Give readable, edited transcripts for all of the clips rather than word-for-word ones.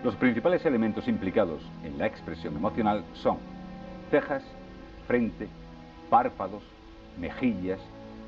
Los principales elementos implicados en la expresión emocional son cejas, frente, párpados, mejillas,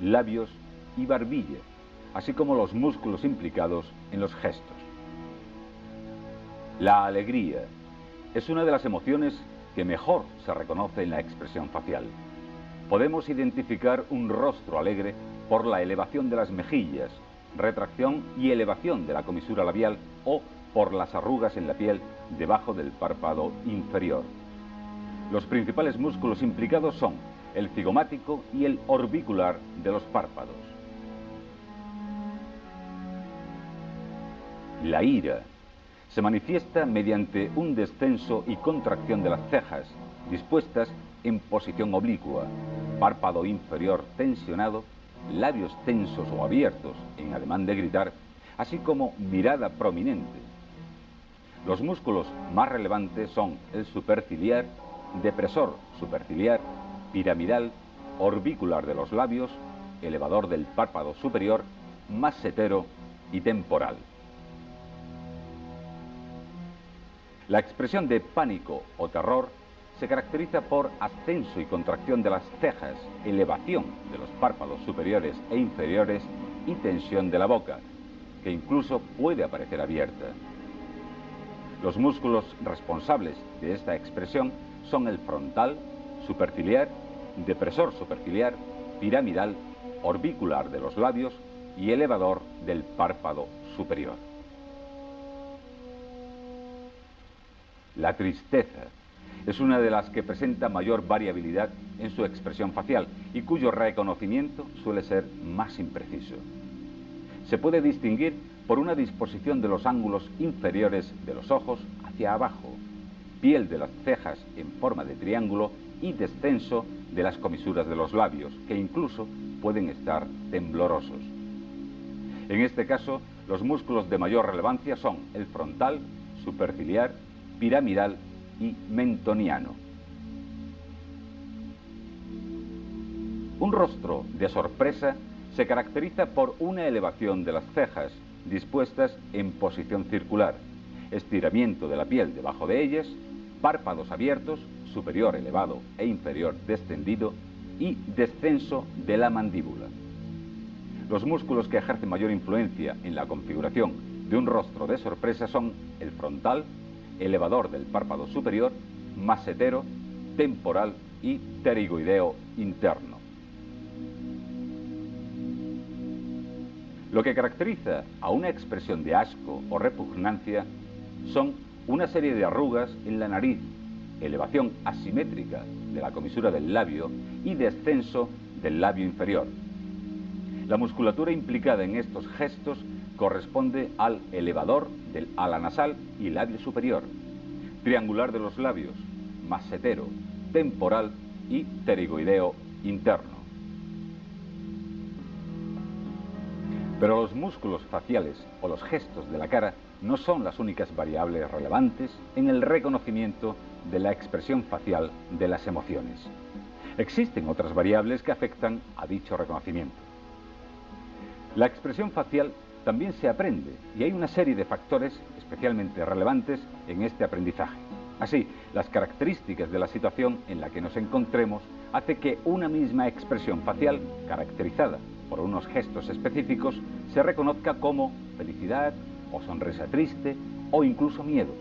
labios y barbilla, así como los músculos implicados en los gestos. La alegría es una de las emociones que mejor se reconoce en la expresión facial. Podemos identificar un rostro alegre por la elevación de las mejillas, retracción y elevación de la comisura labial o por las arrugas en la piel debajo del párpado inferior. Los principales músculos implicados son el cigomático y el orbicular de los párpados. La ira se manifiesta mediante un descenso y contracción de las cejas, dispuestas en posición oblicua, párpado inferior tensionado, labios tensos o abiertos en ademán de gritar, así como mirada prominente. Los músculos más relevantes son el superciliar, depresor superciliar, piramidal, orbicular de los labios, elevador del párpado superior, massetero y temporal. La expresión de pánico o terror se caracteriza por ascenso y contracción de las cejas, elevación de los párpados superiores e inferiores y tensión de la boca, que incluso puede aparecer abierta. Los músculos responsables de esta expresión son el frontal, superciliar, depresor superciliar, piramidal, orbicular de los labios y elevador del párpado superior. La tristeza es una de las que presenta mayor variabilidad en su expresión facial y cuyo reconocimiento suele ser más impreciso. Se puede distinguir por una disposición de los ángulos inferiores de los ojos hacia abajo, piel de las cejas en forma de triángulo y descenso de las comisuras de los labios, que incluso pueden estar temblorosos. En este caso, los músculos de mayor relevancia son el frontal, superciliar, piramidal y mentoniano. Un rostro de sorpresa se caracteriza por una elevación de las cejas, dispuestas en posición circular, estiramiento de la piel debajo de ellas, párpados abiertos, superior elevado e inferior descendido y descenso de la mandíbula. Los músculos que ejercen mayor influencia en la configuración de un rostro de sorpresa son el frontal, elevador del párpado superior, massetero, temporal y pterigoideo interno. Lo que caracteriza a una expresión de asco o repugnancia son una serie de arrugas en la nariz, elevación asimétrica de la comisura del labio y descenso del labio inferior. La musculatura implicada en estos gestos corresponde al elevador del ala nasal y labio superior, triangular de los labios, massetero, temporal y pterigoideo interno. Pero los músculos faciales o los gestos de la cara no son las únicas variables relevantes en el reconocimiento de la expresión facial de las emociones. Existen otras variables que afectan a dicho reconocimiento. La expresión facial también se aprende y hay una serie de factores especialmente relevantes en este aprendizaje. Así, las características de la situación en la que nos encontremos hace que una misma expresión facial, caracterizada por unos gestos específicos, se reconozca como felicidad o sonrisa triste o incluso miedo,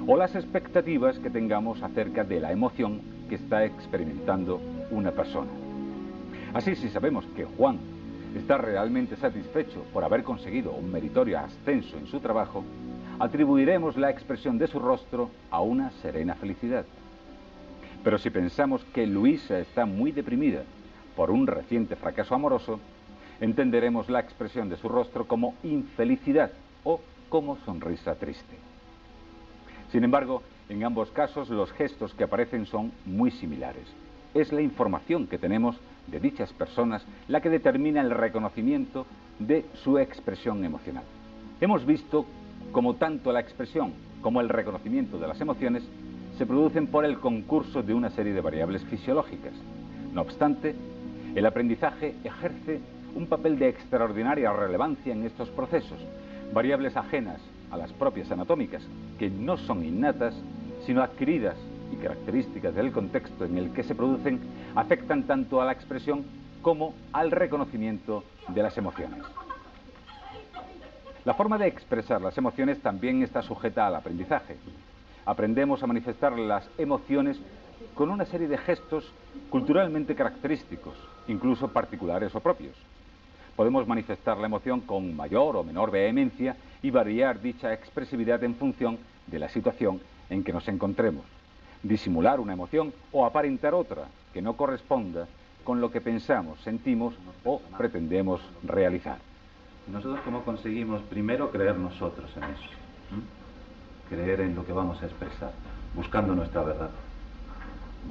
o las expectativas que tengamos acerca de la emoción que está experimentando una persona. Así, si sabemos que Juan está realmente satisfecho por haber conseguido un meritorio ascenso en su trabajo, atribuiremos la expresión de su rostro a una serena felicidad. Pero si pensamos que Luisa está muy deprimida por un reciente fracaso amoroso, entenderemos la expresión de su rostro como infelicidad o como sonrisa triste. Sin embargo, en ambos casos los gestos que aparecen son muy similares. Es la información que tenemos de dichas personas la que determina el reconocimiento de su expresión emocional. Hemos visto cómo tanto la expresión como el reconocimiento de las emociones se producen por el concurso de una serie de variables fisiológicas. No obstante, el aprendizaje ejerce un papel de extraordinaria relevancia en estos procesos, variables ajenas a las propias anatómicas, que no son innatas, sino adquiridas y características del contexto en el que se producen, afectan tanto a la expresión como al reconocimiento de las emociones. La forma de expresar las emociones también está sujeta al aprendizaje. Aprendemos a manifestar las emociones con una serie de gestos culturalmente característicos, incluso particulares o propios. Podemos manifestar la emoción con mayor o menor vehemencia y variar dicha expresividad en función de la situación en que nos encontremos. Disimular una emoción o aparentar otra que no corresponda con lo que pensamos, sentimos o pretendemos realizar. ¿Nosotros cómo conseguimos primero creer nosotros en eso? Creer en lo que vamos a expresar, buscando nuestra verdad,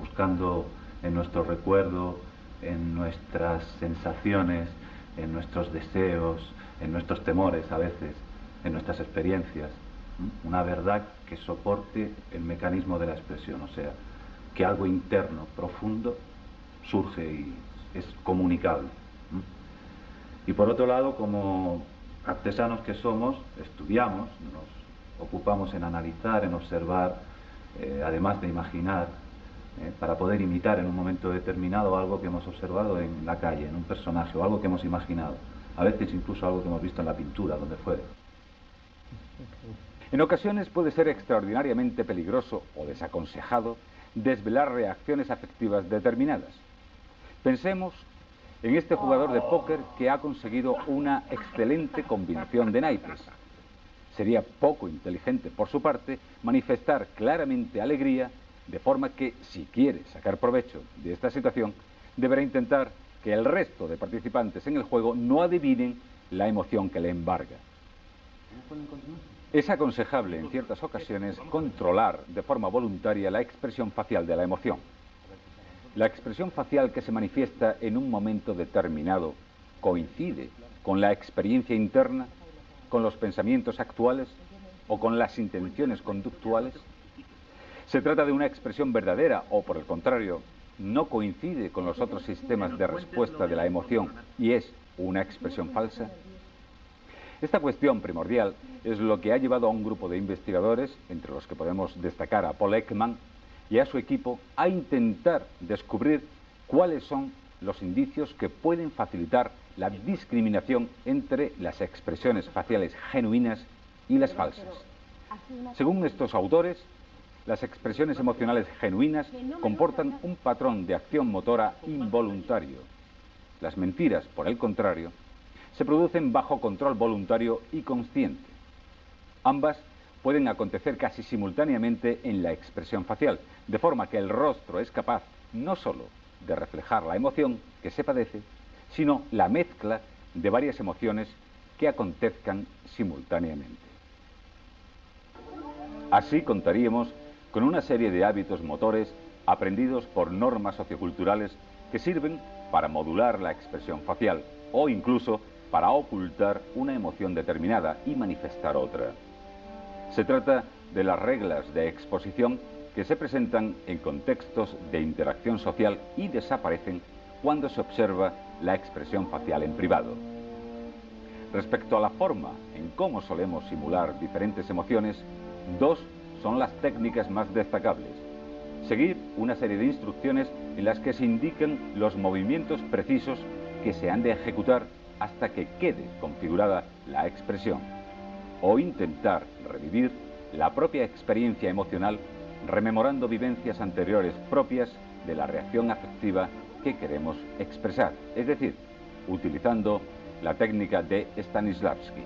buscando en nuestro recuerdo, en nuestras sensaciones, en nuestros deseos, en nuestros temores a veces, en nuestras experiencias, una verdad que soporte el mecanismo de la expresión, o sea, que algo interno, profundo, surge y es comunicable. Y por otro lado, como artesanos que somos, estudiamos, nos ocupamos en analizar, en observar, además de imaginar, para poder imitar en un momento determinado algo que hemos observado en la calle, en un personaje, o algo que hemos imaginado, a veces incluso algo que hemos visto en la pintura, donde fuere. En ocasiones puede ser extraordinariamente peligroso o desaconsejado desvelar reacciones afectivas determinadas. Pensemos en este jugador de póker que ha conseguido una excelente combinación de naipes. Sería poco inteligente por su parte manifestar claramente alegría, de forma que, si quiere sacar provecho de esta situación, deberá intentar que el resto de participantes en el juego no adivinen la emoción que le embarga. Es aconsejable en ciertas ocasiones controlar de forma voluntaria la expresión facial de la emoción. La expresión facial que se manifiesta en un momento determinado coincide con la experiencia interna, con los pensamientos actuales o con las intenciones conductuales. ¿Se trata de una expresión verdadera o, por el contrario, no coincide con los otros sistemas de respuesta de la emoción y es una expresión falsa? Esta cuestión primordial es lo que ha llevado a un grupo de investigadores, entre los que podemos destacar a Paul Ekman, y a su equipo a intentar descubrir cuáles son los indicios que pueden facilitar la discriminación entre las expresiones faciales genuinas y las falsas. Según estos autores, las expresiones emocionales genuinas comportan un patrón de acción motora involuntario. Las mentiras, por el contrario, se producen bajo control voluntario y consciente. Ambas pueden acontecer casi simultáneamente en la expresión facial, de forma que el rostro es capaz no solo de reflejar la emoción que se padece, sino la mezcla de varias emociones que acontezcan simultáneamente. Así contaríamos con una serie de hábitos motores aprendidos por normas socioculturales que sirven para modular la expresión facial o incluso para ocultar una emoción determinada y manifestar otra. Se trata de las reglas de exposición que se presentan en contextos de interacción social y desaparecen cuando se observa la expresión facial en privado. Respecto a la forma en cómo solemos simular diferentes emociones, dos son las técnicas más destacables. Seguir una serie de instrucciones en las que se indican los movimientos precisos que se han de ejecutar hasta que quede configurada la expresión, o intentar revivir la propia experiencia emocional rememorando vivencias anteriores propias de la reacción afectiva que queremos expresar, es decir, utilizando la técnica de Stanislavski.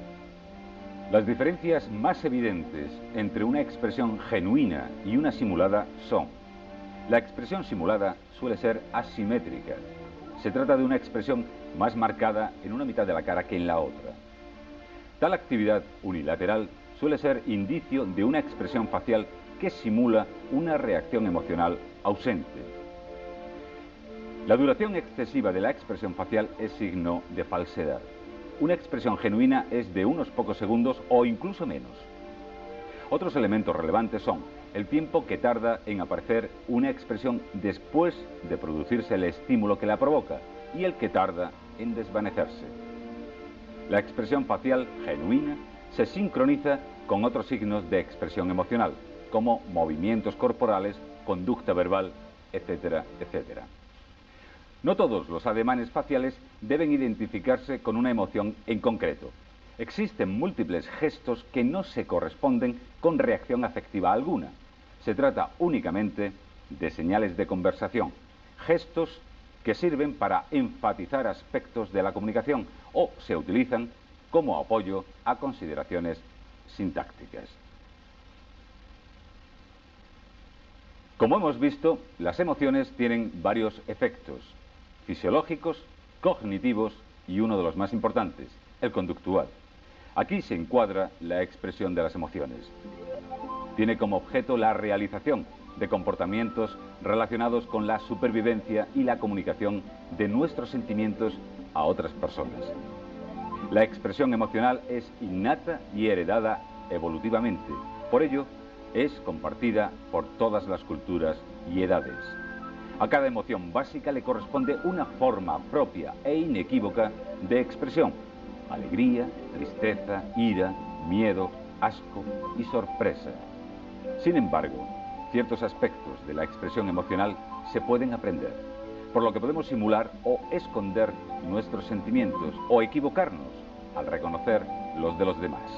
Las diferencias más evidentes entre una expresión genuina y una simulada son: la expresión simulada suele ser asimétrica. Se trata de una expresión más marcada en una mitad de la cara que en la otra. Tal actividad unilateral suele ser indicio de una expresión facial que simula una reacción emocional ausente. La duración excesiva de la expresión facial es signo de falsedad. Una expresión genuina es de unos pocos segundos o incluso menos. Otros elementos relevantes son el tiempo que tarda en aparecer una expresión después de producirse el estímulo que la provoca y el que tarda en desvanecerse. La expresión facial genuina se sincroniza con otros signos de expresión emocional, como movimientos corporales, conducta verbal, etcétera, etcétera. No todos los ademanes faciales deben identificarse con una emoción en concreto. Existen múltiples gestos que no se corresponden con reacción afectiva alguna. Se trata únicamente de señales de conversación, gestos que sirven para enfatizar aspectos de la comunicación o se utilizan como apoyo a consideraciones sintácticas. Como hemos visto, las emociones tienen varios efectos fisiológicos, cognitivos y uno de los más importantes, el conductual. Aquí se encuadra la expresión de las emociones. Tiene como objeto la realización de comportamientos relacionados con la supervivencia y la comunicación de nuestros sentimientos a otras personas. La expresión emocional es innata y heredada evolutivamente. Por ello, es compartida por todas las culturas y edades. A cada emoción básica le corresponde una forma propia e inequívoca de expresión: alegría, tristeza, ira, miedo, asco y sorpresa. Sin embargo, ciertos aspectos de la expresión emocional se pueden aprender, por lo que podemos simular o esconder nuestros sentimientos o equivocarnos al reconocer los de los demás.